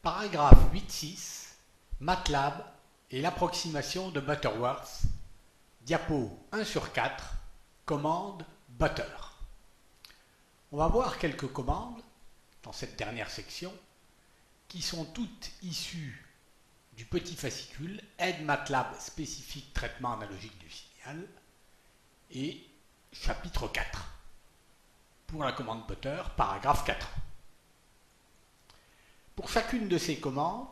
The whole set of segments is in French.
Paragraphe 8.6, MATLAB et l'approximation de Butterworth, diapo 1 sur 4, commande Butter. On va voir quelques commandes dans cette dernière section qui sont toutes issues du petit fascicule Aide MATLAB spécifique traitement analogique du signal et chapitre 4. Pour la commande Butter, paragraphe 4. Pour chacune de ces commandes,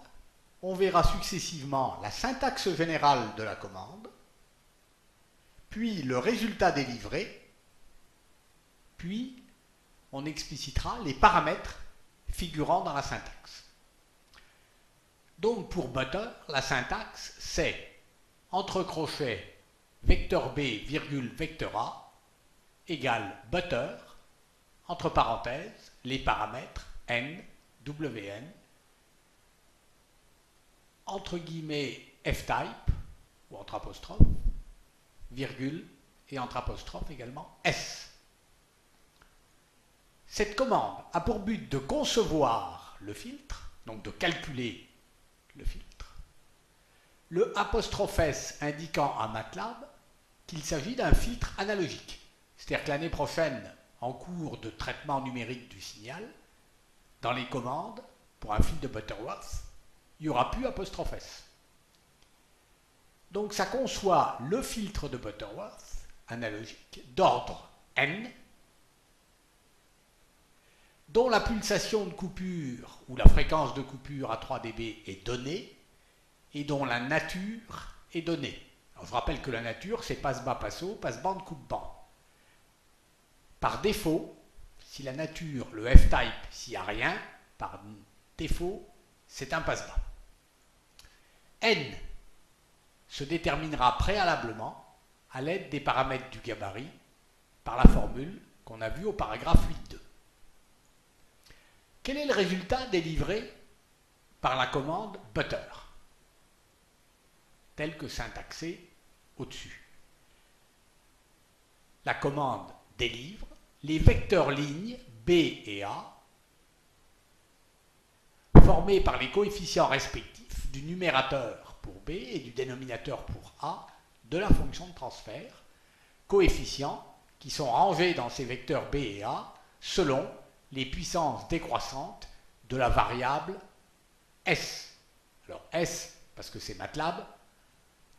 on verra successivement la syntaxe générale de la commande, puis le résultat délivré, puis on explicitera les paramètres figurant dans la syntaxe. Donc pour Butter, la syntaxe c'est entre crochets vecteur B, virgule, vecteur A égale Butter, entre parenthèses, les paramètres n, wn, entre guillemets ftype, ou entre apostrophes, virgule, et entre apostrophes également s. Cette commande a pour but de concevoir le filtre, donc de calculer le filtre, le apostrophe s indiquant à MATLAB qu'il s'agit d'un filtre analogique. C'est-à-dire que l'année prochaine, en cours de traitement numérique du signal, dans les commandes, pour un fil de Butterworth, il n'y aura plus apostrophe S. Donc ça conçoit le filtre de Butterworth, analogique, d'ordre n, dont la pulsation de coupure ou la fréquence de coupure à 3 dB est donnée et dont la nature est donnée. Alors je rappelle que la nature, c'est passe-bas, passe-haut, passe-bande, coupe-bande. Par défaut, si la nature, le f-type, s'il n'y a rien, par défaut, c'est un passe-bas. N se déterminera préalablement à l'aide des paramètres du gabarit par la formule qu'on a vue au paragraphe 8.2. Quel est le résultat délivré par la commande Butter, tel que syntaxé au-dessus? La commande délivre les vecteurs lignes B et A formés par les coefficients respectifs du numérateur pour B et du dénominateur pour A de la fonction de transfert, coefficients qui sont rangés dans ces vecteurs B et A selon les puissances décroissantes de la variable S. Alors S, parce que c'est MATLAB,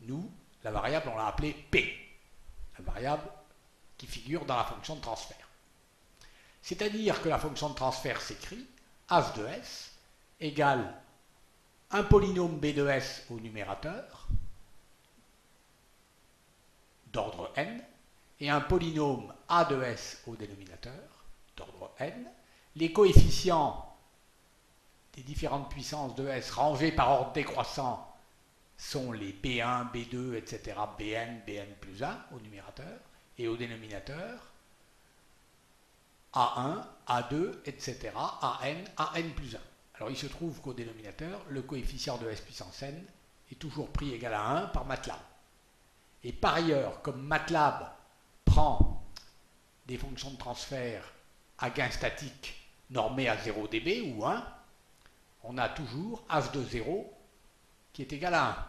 nous, la variable, on l'a appelée P, la variable qui figure dans la fonction de transfert. C'est-à-dire que la fonction de transfert s'écrit h de s égale un polynôme b de s au numérateur d'ordre n et un polynôme a de s au dénominateur d'ordre n. Les coefficients des différentes puissances de s rangés par ordre décroissant sont les b1, b2, etc., bn, bn plus 1 au numérateur et au dénominateur A1, A2, etc., AN, AN plus 1. Alors il se trouve qu'au dénominateur, le coefficient de S puissance n est toujours pris égal à 1 par MATLAB. Et par ailleurs, comme MATLAB prend des fonctions de transfert à gain statique normées à 0 dB ou 1, on a toujours h de 0 qui est égal à 1.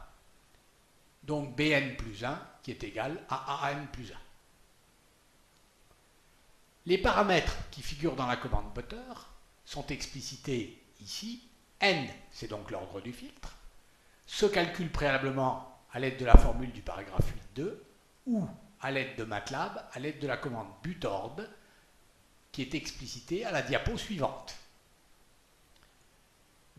Donc Bn plus 1 qui est égal à AN plus 1. Les paramètres qui figurent dans la commande Butter sont explicités ici. N, c'est donc l'ordre du filtre, se calcule préalablement à l'aide de la formule du paragraphe 8.2 ou à l'aide de MATLAB, à l'aide de la commande butord qui est explicitée à la diapo suivante.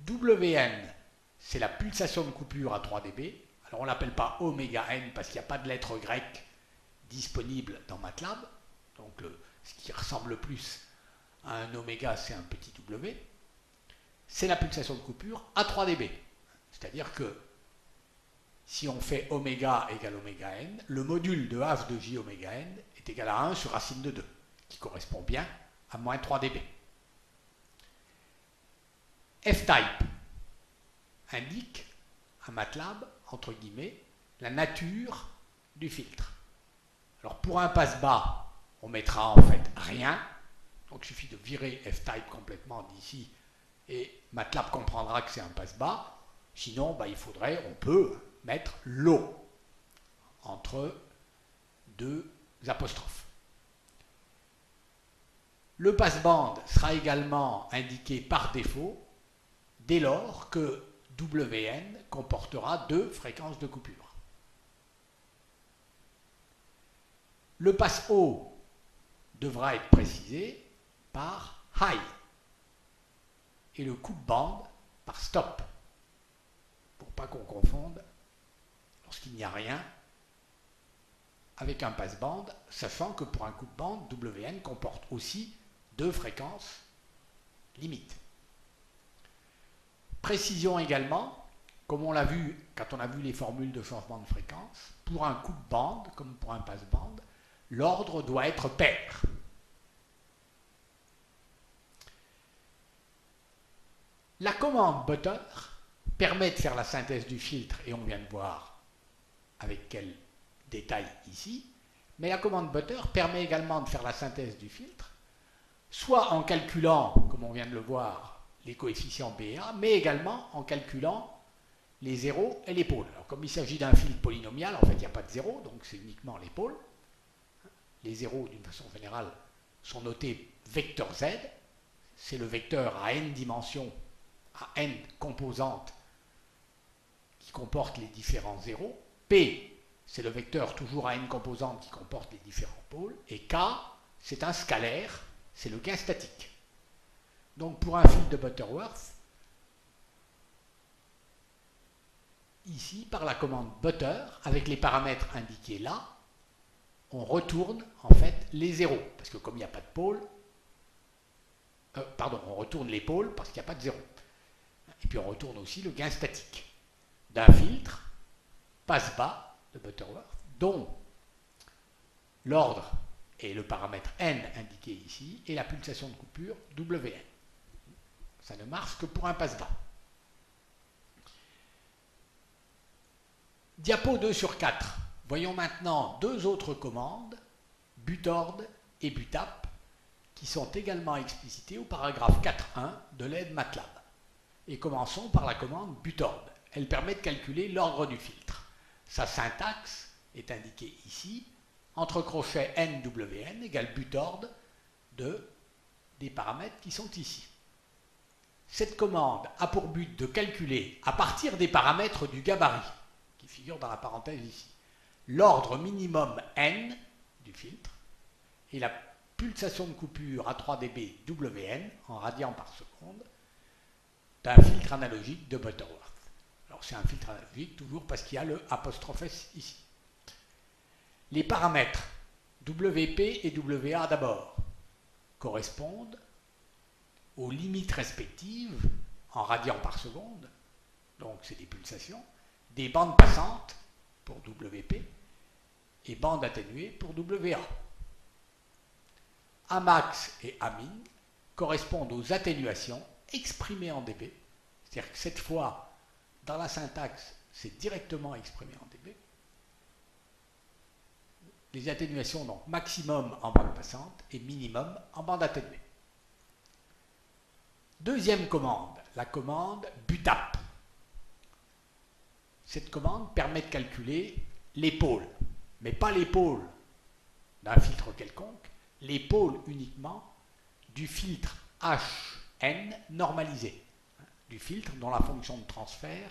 Wn, c'est la pulsation de coupure à 3 dB. Alors on ne l'appelle pas oméga n parce qu'il n'y a pas de lettre grecque disponible dans MATLAB. Donc ce qui ressemble plus à un oméga, c'est un petit w. C'est la pulsation de coupure à 3 dB. C'est-à-dire que si on fait oméga égale oméga n, le module de h de j oméga n est égal à 1 sur racine de 2, qui correspond bien à moins 3 dB. F-type indique à MATLAB, entre guillemets, la nature du filtre. Alors pour un passe-bas, on mettra en fait rien, donc il suffit de virer f-type complètement d'ici et MATLAB comprendra que c'est un passe-bas. Sinon, on peut mettre l'O entre deux apostrophes. Le passe-bande sera également indiqué par défaut dès lors que WN comportera 2 fréquences de coupure. Le passe-haut devra être précisé par high et le coupe-bande par stop, pour pas qu'on confonde lorsqu'il n'y a rien avec un passe-bande, sachant que pour un coupe-bande, WN comporte aussi 2 fréquences limites. Précision également, comme on l'a vu quand on a vu les formules de changement de fréquence, pour un coupe-bande comme pour un passe-bande, l'ordre doit être pair. La commande butter permet de faire la synthèse du filtre, et on vient de voir avec quel détail ici, mais la commande butter permet également de faire la synthèse du filtre, soit en calculant, comme on vient de le voir, les coefficients B et A, mais également en calculant les zéros et les pôles. Alors, comme il s'agit d'un filtre polynomial, en fait, il n'y a pas de zéro, donc c'est uniquement les pôles. Les zéros, d'une façon générale, sont notés vecteur Z. C'est le vecteur à n dimensions, à n composantes, qui comporte les différents zéros. P, c'est le vecteur toujours à n composantes qui comporte les différents pôles. Et K, c'est un scalaire, c'est le gain statique. Donc pour un filtre de Butterworth, ici, par la commande butter, avec les paramètres indiqués là, on retourne en fait les zéros, parce que comme il n'y a pas de pôle, on retourne les pôles parce qu'il n'y a pas de zéro. Et puis on retourne aussi le gain statique d'un filtre passe-bas de Butterworth, dont l'ordre est le paramètre n indiqué ici, et la pulsation de coupure Wn. Ça ne marche que pour un passe-bas. Diapo 2 sur 4. Voyons maintenant 2 autres commandes, butord et butap, qui sont également explicitées au paragraphe 4.1 de l'aide MATLAB. Et commençons par la commande butord. Elle permet de calculer l'ordre du filtre. Sa syntaxe est indiquée ici, entre crochets NWN égale butord des paramètres qui sont ici. Cette commande a pour but de calculer, à partir des paramètres du gabarit, qui figurent dans la parenthèse ici, l'ordre minimum n du filtre et la pulsation de coupure à 3 dB Wn en radians par seconde d'un filtre analogique de Butterworth. Alors c'est un filtre analogique toujours parce qu'il y a le apostrophe S ici. Les paramètres WP et WA d'abord correspondent aux limites respectives en radians par seconde, donc c'est des pulsations, des bandes passantes pour WP et bandes atténuées pour WA. Amax et Amin correspondent aux atténuations exprimées en dB, c'est-à-dire que cette fois, dans la syntaxe, c'est directement exprimé en dB. Les atténuations, donc maximum en bande passante et minimum en bande atténuée. Deuxième commande, la commande butap. Cette commande permet de calculer les pôles, mais pas les pôles d'un filtre quelconque, les pôles uniquement du filtre Hn normalisé, du filtre dont la fonction de transfert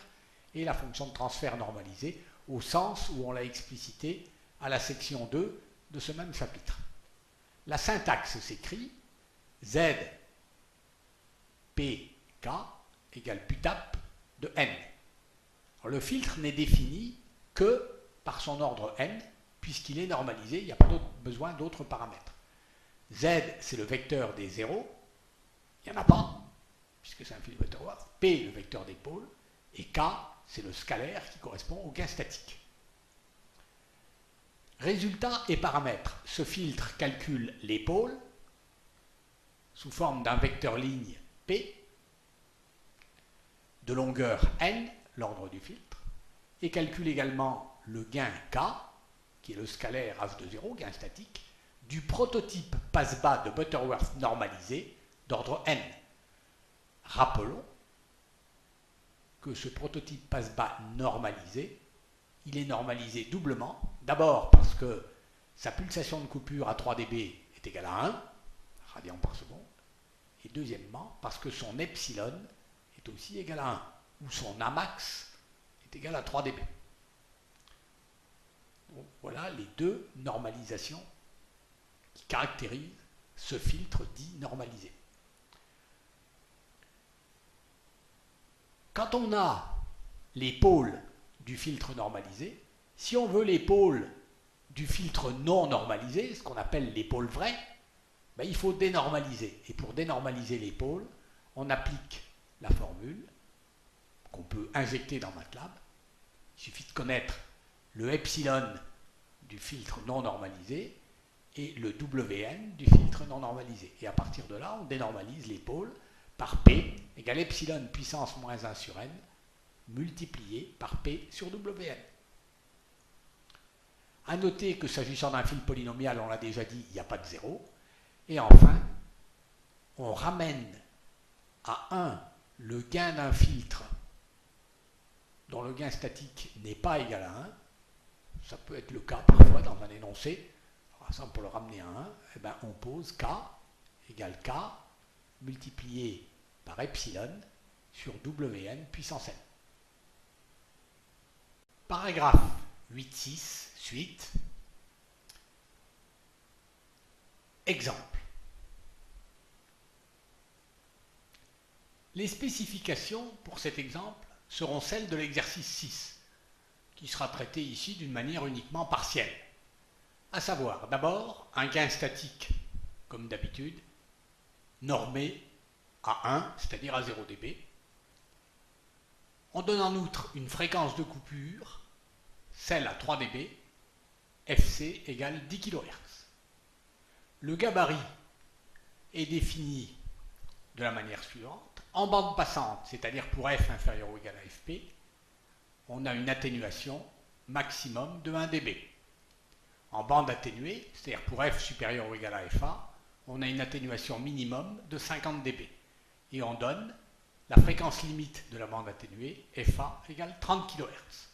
est la fonction de transfert normalisée, au sens où on l'a explicité à la section 2 de ce même chapitre. La syntaxe s'écrit Z P K égale butap de n. Alors, le filtre n'est défini que par son ordre n, puisqu'il est normalisé, il n'y a pas besoin d'autres paramètres. Z, c'est le vecteur des zéros, il n'y en a pas, puisque c'est un filtre Butterworth. P, le vecteur des pôles, et K, c'est le scalaire qui correspond au gain statique. Résultat et paramètres. Ce filtre calcule les pôles sous forme d'un vecteur ligne P de longueur n, l'ordre du filtre, et calcule également le gain K, qui est le scalaire h de 0, gain statique, du prototype passe-bas de Butterworth normalisé d'ordre n. Rappelons que ce prototype passe-bas normalisé, il est normalisé doublement. D'abord parce que sa pulsation de coupure à 3 dB est égale à 1 radians par seconde. Et deuxièmement, parce que son epsilon est aussi égal à 1, ou son Amax est égal à 3 dB. Donc, voilà les deux normalisations qui caractérisent ce filtre dit normalisé. Quand on a les pôles du filtre normalisé, si on veut les pôles du filtre non normalisé, ce qu'on appelle les pôles vrais, ben, il faut dénormaliser. Et pour dénormaliser les pôles, on applique la formule qu'on peut injecter dans MATLAB. Il suffit de connaître le epsilon du filtre non normalisé et le Wn du filtre non normalisé. Et à partir de là, on dénormalise les pôles par P égale epsilon puissance moins 1 sur n multiplié par P sur Wn. A noter que s'agissant d'un fil polynomial, on l'a déjà dit, il n'y a pas de zéro. Et enfin, on ramène à 1 le gain d'un filtre dont le gain statique n'est pas égal à 1. Ça peut être le cas parfois dans un énoncé. Par exemple, pour le ramener à 1, eh ben, on pose K égale K multiplié par epsilon sur Wn puissance n. Paragraphe 8.6, suite. Exemple. Les spécifications pour cet exemple seront celles de l'exercice 6, qui sera traité ici d'une manière uniquement partielle. À savoir, d'abord, un gain statique, comme d'habitude, normé à 1, c'est-à-dire à 0 dB. On donne en outre une fréquence de coupure, celle à 3 dB, Fc égale 10 kHz. Le gabarit est défini de la manière suivante. En bande passante, c'est-à-dire pour f inférieur ou égal à fp, on a une atténuation maximum de 1 dB. En bande atténuée, c'est-à-dire pour f supérieur ou égal à fa, on a une atténuation minimum de 50 dB. Et on donne la fréquence limite de la bande atténuée, fa égale 30 kHz.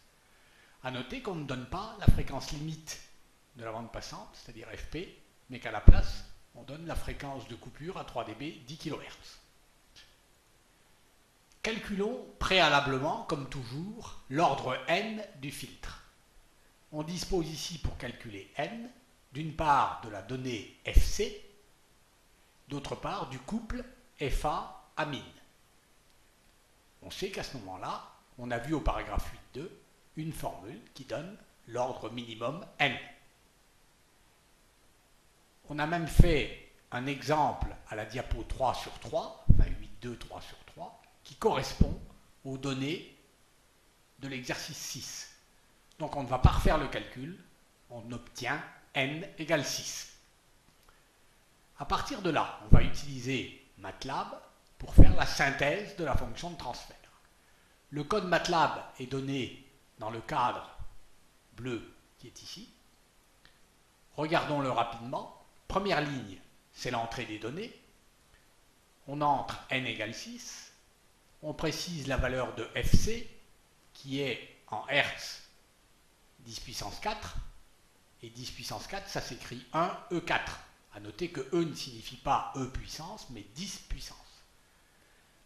A noter qu'on ne donne pas la fréquence limite de la bande passante, c'est-à-dire fp, mais qu'à la place, on donne la fréquence de coupure à 3 dB, 10 kHz. Calculons préalablement, comme toujours, l'ordre n du filtre. On dispose ici pour calculer n, d'une part de la donnée fc, d'autre part du couple fa à min. On sait qu'à ce moment-là, on a vu au paragraphe 8.2 une formule qui donne l'ordre minimum n. On a même fait un exemple à la diapo 3 sur 3, enfin 8.2, 3 sur 3, qui correspond aux données de l'exercice 6. Donc on ne va pas refaire le calcul, on obtient n égale 6. À partir de là, on va utiliser MATLAB pour faire la synthèse de la fonction de transfert. Le code MATLAB est donné dans le cadre bleu qui est ici. Regardons-le rapidement. Première ligne, c'est l'entrée des données. On entre n égale 6. On précise la valeur de Fc, qui est en Hertz 10 puissance 4. Et 10 puissance 4, ça s'écrit 1 E4. A noter que E ne signifie pas E puissance, mais 10 puissance.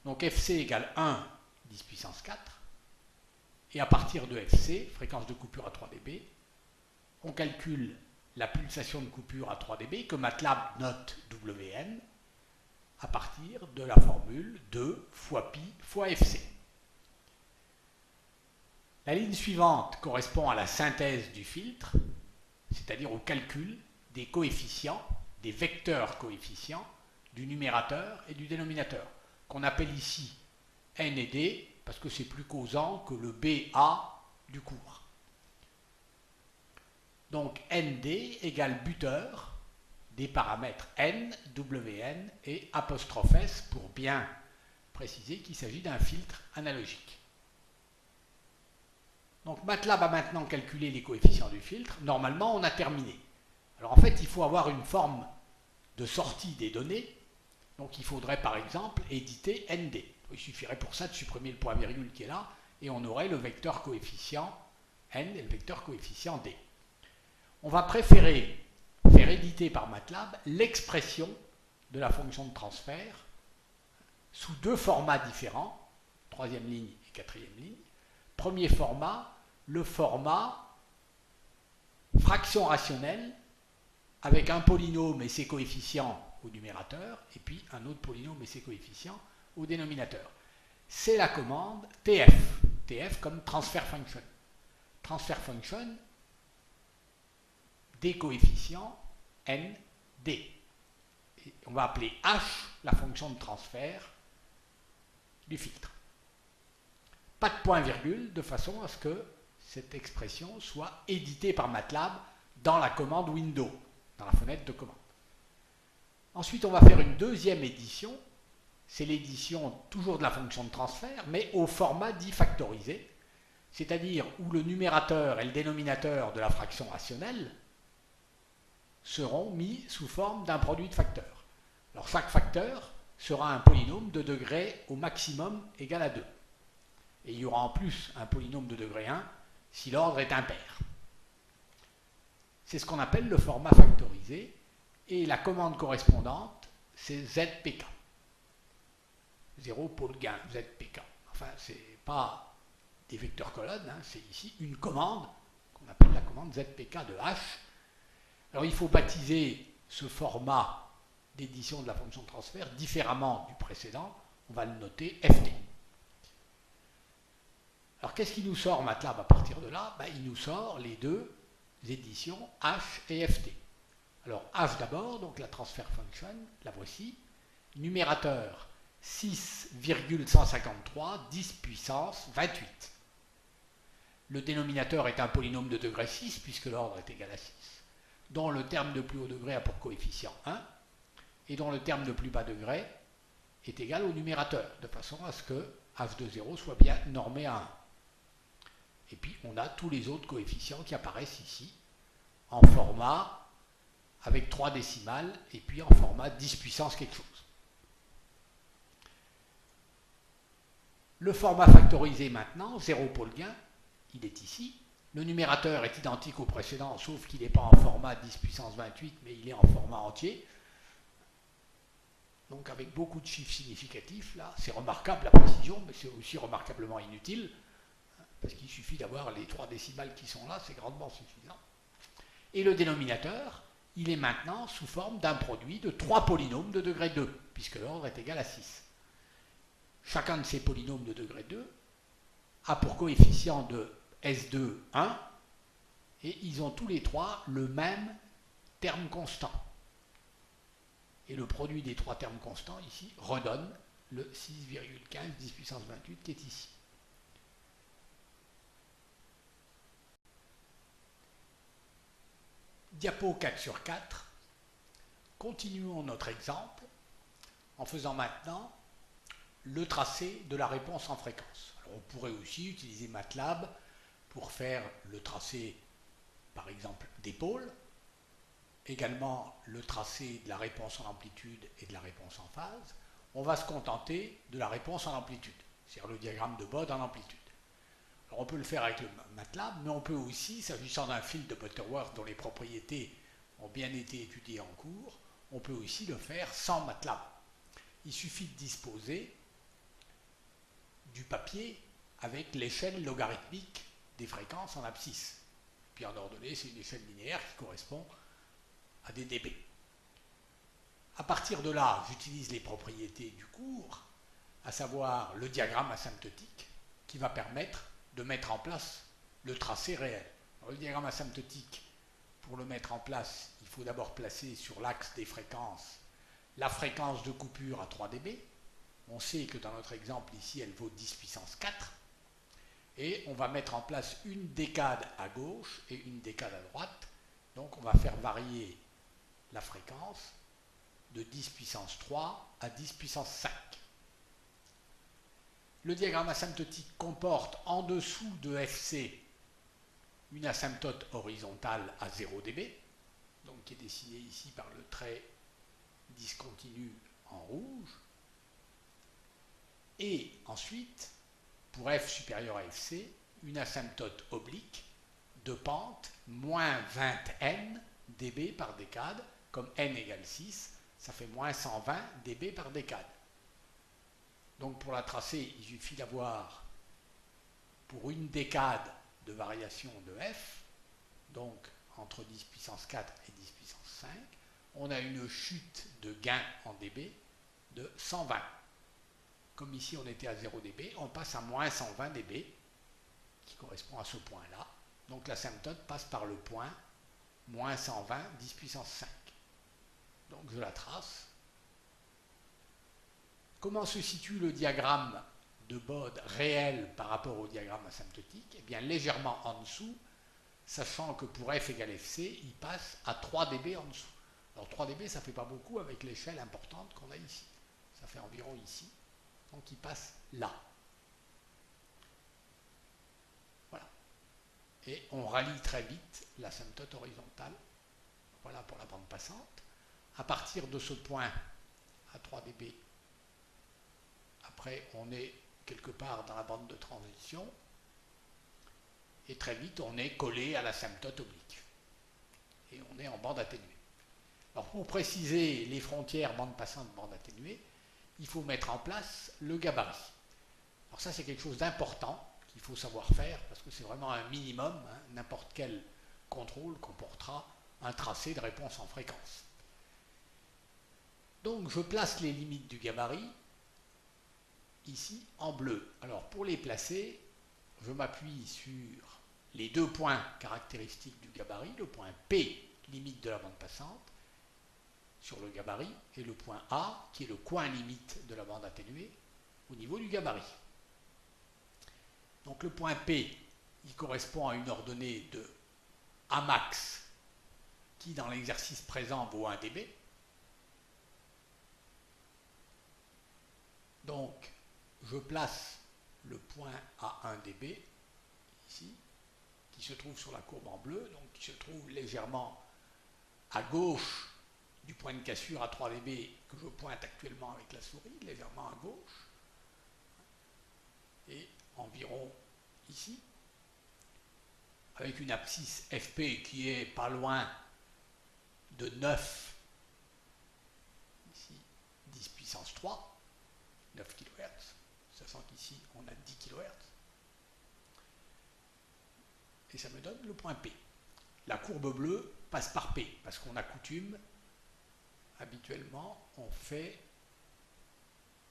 Donc Fc égale 1, 10 puissance 4. Et à partir de Fc, fréquence de coupure à 3 dB, on calcule la pulsation de coupure à 3 dB que MATLAB note Wn à partir de la formule 2 fois pi fois Fc. La ligne suivante correspond à la synthèse du filtre, c'est-à-dire au calcul des coefficients, des vecteurs coefficients du numérateur et du dénominateur, qu'on appelle ici n et d, parce que c'est plus causant que le BA du cours. Donc nd égale buteur des paramètres n, wn et apostrophe s pour bien préciser qu'il s'agit d'un filtre analogique. Donc MATLAB a maintenant calculé les coefficients du filtre. Normalement, on a terminé. Alors en fait, il faut avoir une forme de sortie des données. Donc il faudrait par exemple éditer nd. Il suffirait pour ça de supprimer le point virgule qui est là, et on aurait le vecteur coefficient n et le vecteur coefficient d. On va préférer faire éditer par MATLAB l'expression de la fonction de transfert sous deux formats différents, troisième ligne et quatrième ligne. Premier format, le format fraction rationnelle avec un polynôme et ses coefficients au numérateur, et puis un autre polynôme et ses coefficients au dénominateur. C'est la commande TF. TF comme transfer function. Transfer function des coefficients n, d. Et on va appeler h la fonction de transfert du filtre. Pas de point virgule, de façon à ce que cette expression soit éditée par MATLAB dans la commande window, dans la fenêtre de commande. Ensuite, on va faire une deuxième édition. C'est l'édition toujours de la fonction de transfert, mais au format dit factorisé, c'est-à-dire où le numérateur et le dénominateur de la fraction rationnelle seront mis sous forme d'un produit de facteurs. Alors chaque facteur sera un polynôme de degré au maximum égal à 2. Et il y aura en plus un polynôme de degré 1 si l'ordre est impair. C'est ce qu'on appelle le format factorisé, et la commande correspondante, c'est ZPK. 0 pôle gain, ZPK. Enfin, ce n'est pas des vecteurs colonnes, hein, c'est ici une commande qu'on appelle la commande ZPK de H. Alors il faut baptiser ce format d'édition de la fonction de transfert différemment du précédent. On va le noter FT. Alors qu'est-ce qui nous sort MATLAB à partir de là? Il nous sort les deux éditions H et FT. Alors H d'abord, donc la transfer function, la voici. Numérateur 6,153, 10 puissance 28. Le dénominateur est un polynôme de degré 6 puisque l'ordre est égal à 6, dont le terme de plus haut degré a pour coefficient 1 et dont le terme de plus bas degré est égal au numérateur, de façon à ce que h de 0 soit bien normé à 1. Et puis on a tous les autres coefficients qui apparaissent ici en format avec 3 décimales et puis en format 10 puissance quelque chose. Le format factorisé maintenant, 0 pôle gain, il est ici. Le numérateur est identique au précédent, sauf qu'il n'est pas en format 10 puissance 28, mais il est en format entier. Donc avec beaucoup de chiffres significatifs, là, c'est remarquable la précision, mais c'est aussi remarquablement inutile, parce qu'il suffit d'avoir les 3 décimales qui sont là, c'est grandement suffisant. Et le dénominateur, il est maintenant sous forme d'un produit de 3 polynômes de degré 2, puisque l'ordre est égal à 6. Chacun de ces polynômes de degré 2 a pour coefficient de S2 1, et ils ont tous les 3 le même terme constant. Et le produit des 3 termes constants ici redonne le 6,15 10 puissance 28 qui est ici. Diapo 4/4. Continuons notre exemple en faisant maintenant le tracé de la réponse en fréquence. Alors on pourrait aussi utiliser MATLAB pour faire le tracé, par exemple, des pôles, également le tracé de la réponse en amplitude et de la réponse en phase. On va se contenter de la réponse en amplitude, c'est-à-dire le diagramme de Bode en amplitude. Alors on peut le faire avec le MATLAB, mais on peut aussi, s'agissant d'un fil de Butterworth dont les propriétés ont bien été étudiées en cours, on peut aussi le faire sans MATLAB. Il suffit de disposer du papier avec l'échelle logarithmique des fréquences en abscisse. Puis en ordonnée, c'est une échelle linéaire qui correspond à des dB. À partir de là, j'utilise les propriétés du cours, à savoir le diagramme asymptotique, qui va permettre de mettre en place le tracé réel. Alors, le diagramme asymptotique, pour le mettre en place, il faut d'abord placer sur l'axe des fréquences la fréquence de coupure à 3 dB. On sait que dans notre exemple ici, elle vaut 10 puissance 4. Et on va mettre en place une décade à gauche et une décade à droite. Donc on va faire varier la fréquence de 10 puissance 3 à 10 puissance 5. Le diagramme asymptotique comporte en dessous de FC une asymptote horizontale à 0 dB, donc qui est dessinée ici par le trait discontinu en rouge. Et ensuite, pour f supérieur à fc, une asymptote oblique de pente moins 20n dB par décade, comme n égale 6, ça fait moins 120 dB par décade. Donc pour la tracer, il suffit d'avoir pour une décade de variation de f, donc entre 10 puissance 4 et 10 puissance 5, on a une chute de gain en dB de 120. Comme ici on était à 0 dB, on passe à moins 120 dB, qui correspond à ce point-là. Donc l'asymptote passe par le point moins 120, 10 puissance 5. Donc je la trace. Comment se situe le diagramme de Bode réel par rapport au diagramme asymptotique? Eh bien légèrement en dessous, sachant que pour f égale fc, il passe à 3 dB en dessous. Alors 3 dB, ça ne fait pas beaucoup avec l'échelle importante qu'on a ici. Ça fait environ ici. Donc il passe là. Voilà. Et on rallie très vite l'asymptote horizontale. Voilà pour la bande passante. À partir de ce point, à 3 dB, après on est quelque part dans la bande de transition. Et très vite, on est collé à l'asymptote oblique. Et on est en bande atténuée. Alors pour préciser les frontières bande passante, bande atténuée, il faut mettre en place le gabarit. Alors ça, c'est quelque chose d'important qu'il faut savoir faire, parce que c'est vraiment un minimum. Hein, n'importe quel contrôle comportera un tracé de réponse en fréquence. Donc je place les limites du gabarit ici en bleu. Alors pour les placer, je m'appuie sur les deux points caractéristiques du gabarit, le point P, limite de la bande passante, sur le gabarit, et le point A, qui est le coin limite de la bande atténuée, au niveau du gabarit. Donc le point P, il correspond à une ordonnée de A max, qui dans l'exercice présent vaut 1 dB. Donc je place le point à 1 dB, ici, qui se trouve sur la courbe en bleu, donc qui se trouve légèrement à gauche du point de cassure à 3 dB que je pointe actuellement avec la souris, légèrement à gauche, et environ ici, avec une abscisse FP qui est pas loin de 9, ici 10 puissance 3, 9 kHz, sachant qu'ici on a 10 kHz, et ça me donne le point P. La courbe bleue passe par P, parce qu'on a coutume, habituellement,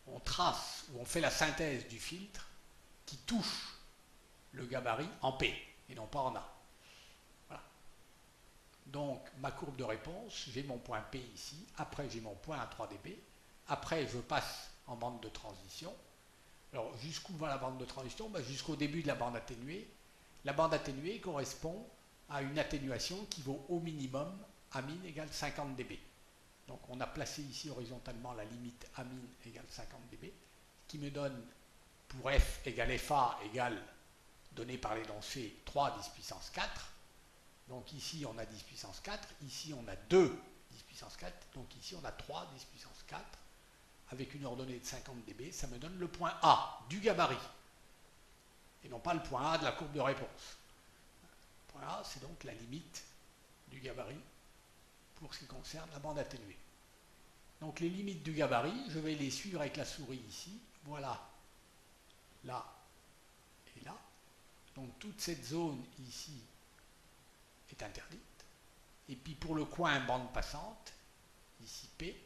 on trace, ou on fait la synthèse du filtre qui touche le gabarit en P, et non pas en A. Voilà. Donc, ma courbe de réponse, j'ai mon point P ici, après j'ai mon point à 3 dB, après je passe en bande de transition. Alors, jusqu'où va la bande de transition? Ben, jusqu'au début de la bande atténuée. La bande atténuée correspond à une atténuation qui vaut au minimum A min égale 50 dB. Donc on a placé ici horizontalement la limite A min égale 50 dB, qui me donne pour F égale FA égale, donné par l'énoncé, 3 10 puissance 4. Donc ici on a 10 puissance 4, ici on a 2 10 puissance 4, donc ici on a 3 10 puissance 4, avec une ordonnée de 50 dB, ça me donne le point A du gabarit, et non pas le point A de la courbe de réponse. Le point A, c'est donc la limite du gabarit pour ce qui concerne la bande atténuée. Donc les limites du gabarit, je vais les suivre avec la souris ici. Voilà, là et là. Donc toute cette zone ici est interdite. Et puis pour le coin bande passante, ici P,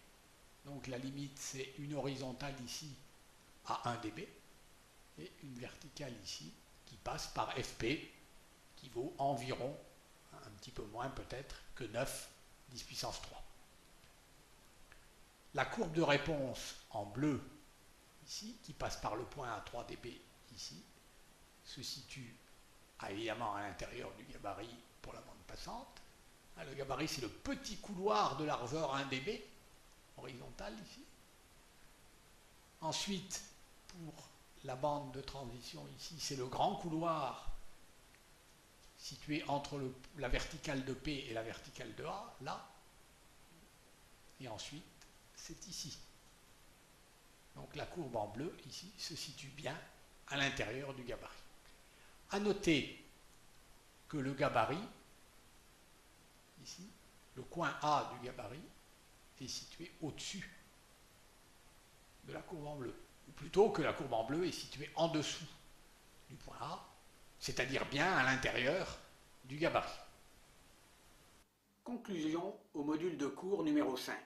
donc la limite c'est une horizontale ici à 1 dB et une verticale ici qui passe par FP, qui vaut environ, un petit peu moins peut-être, que 9 10 puissance 3. La courbe de réponse en bleu, ici, qui passe par le point à 3 dB ici, se situe évidemment à l'intérieur du gabarit pour la bande passante. Le gabarit, c'est le petit couloir de largeur 1 dB, horizontal ici. Ensuite, pour la bande de transition ici, c'est le grand couloir situé entre la verticale de P et la verticale de A, là. Et ensuite, c'est ici. Donc la courbe en bleu, ici, se situe bien à l'intérieur du gabarit. À noter que le gabarit, ici, le coin A du gabarit, est situé au-dessus de la courbe en bleu. Ou plutôt que la courbe en bleu est située en dessous du point A, c'est-à-dire bien à l'intérieur du gabarit. Conclusion au module de cours numéro 5.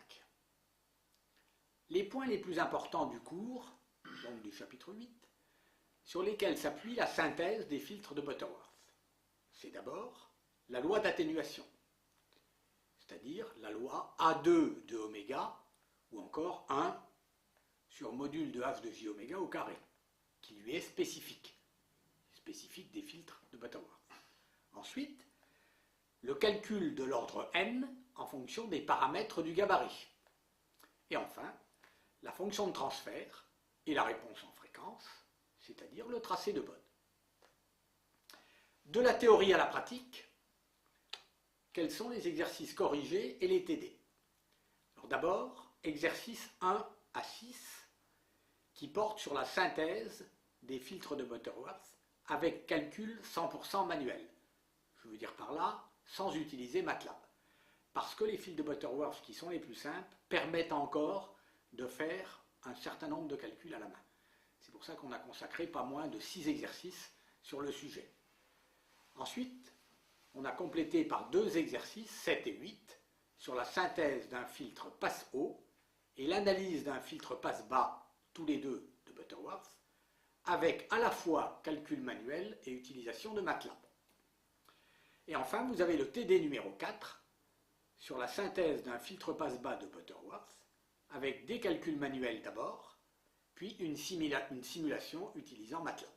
Les points les plus importants du cours, donc du chapitre 8, sur lesquels s'appuie la synthèse des filtres de Butterworth. C'est d'abord la loi d'atténuation, c'est-à-dire la loi A2 de oméga, ou encore 1 sur module de H de J oméga au carré, qui lui est spécifique des filtres de Butterworth. Ensuite, le calcul de l'ordre n en fonction des paramètres du gabarit. Et enfin, la fonction de transfert et la réponse en fréquence, c'est-à-dire le tracé de Bode. De la théorie à la pratique, quels sont les exercices corrigés et les TD? Alors d'abord, exercice 1 à 6, qui porte sur la synthèse des filtres de Butterworth avec calcul 100% manuel. Je veux dire par là, sans utiliser MATLAB. Parce que les filtres de Butterworth, qui sont les plus simples, permettent encore de faire un certain nombre de calculs à la main. C'est pour ça qu'on a consacré pas moins de 6 exercices sur le sujet. Ensuite, on a complété par 2 exercices, 7 et 8, sur la synthèse d'un filtre passe-haut et l'analyse d'un filtre passe-bas, tous les deux de Butterworth, avec à la fois calcul manuel et utilisation de MATLAB. Et enfin, vous avez le TD numéro 4 sur la synthèse d'un filtre passe-bas de Butterworth, avec des calculs manuels d'abord, puis une simulation utilisant MATLAB.